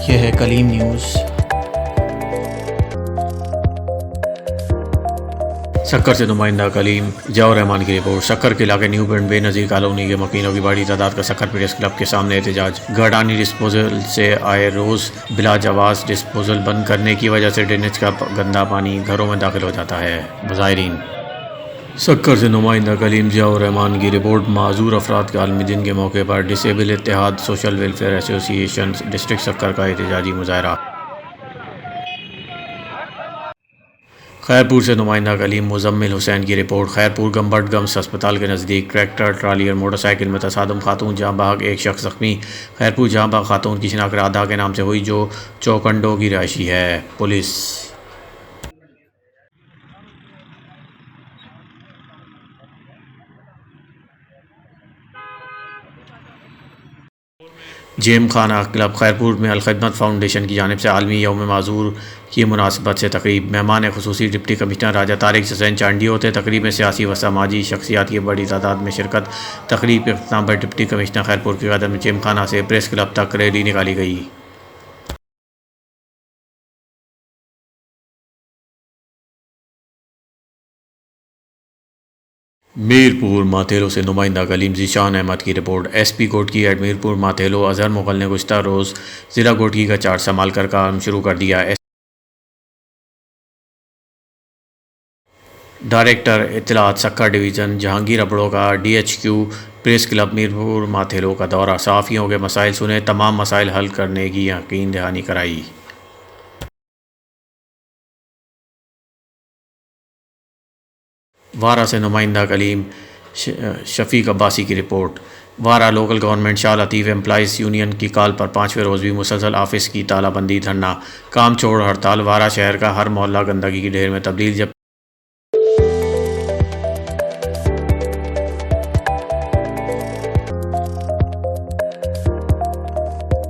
यह है कलीम न्यूज़। शक्कर से नुमाइंदा कलीम जियाउर रहमान की रिपोर्ट। शक्कर के इलाके न्यू पिंड बेनज़ीर कॉलोनी के मकीनों की बड़ी तादाद का शक्कर प्रेस क्लब के सामने एहतजाज। गर्डानी डिस्पोजल से आए रोज़ बिला जवाज़ डिस्पोजल बंद करने की वजह से ड्रेनेज का गंदा पानी घरों में दाखिल हो जाता है। मुज़ाहिरीन। शक्कर से नुमाइंदा कलीम जियाउर रहमान की रिपोर्ट। माजूर अफराद के आलमी दिन के मौके पर डिसेबल इत्तेहाद सोशल वेलफेयर एसोसिएशन डिस्ट्रिक्ट शक्कर का एहतजाजी मुजाहरा। खैरपुर से नुमाइंदा कलीम मुजम्मिल हुसैन की रिपोर्ट। खैरपुर गम्बट गम्स अस्पताल के नज़दीक ट्रैक्टर ट्राली और मोटरसाइकिल में तसादम, खातून जहाँ बहक एक शख्स ज़ख्मी। खैरपुर जहाँ बहक खातून की शिनाख्त राधा के नाम से हुई जो चौकंडों की रहायशी है। पुलिस। जेम खाना क्लब खैरपुर में अलखदमत फाउंडेशन की जानिब से आलमी यौम माजूर की मुनासबत से तकरीब। मेहमान खुसूसी डिप्टी कमिश्नर राजा तारिक हुसैन चांडी होते। तकरीब में सियासी व समाजी शख्सियात की बड़ी तादाद में शिरकत। तकरीब के अख्ताम पर डिप्टी कमिश्नर खैरपुर की कदम जेम खाना से प्रेस क्लब तक रैली निकाली गई। मीरपुर माथेलो से नुमाइंदा कलीम ज़ीशान अहमद की रिपोर्ट। एसपी कोटकी एड मीरपुर माथेलो अजहर मुगल ने गुज़श्ता रोज़ ज़िला कोटकी का चार्ज संभाल कर काम शुरू कर दिया। डायरेक्टर इत्तलात सक्कर डिवीज़न जहांगीर अबड़ो का DHQ press club Mirpur Mathelo का दौरा। सहाफ़ियों के मसाइल सुने, तमाम मसाइल हल करने की यकीन दहानी कराई। वारा से नुमाइंदा कलीम शफीक अब्बासी की रिपोर्ट। वारा local government Shah Latif employees union की कॉल पर 5वें रोज़ भी मुसलसल ऑफिस की तालाबंदी, धरना, काम छोड़ हड़ताल। वारा शहर का हर मोहल्ला गंदगी की ढेर में तब्दील, जब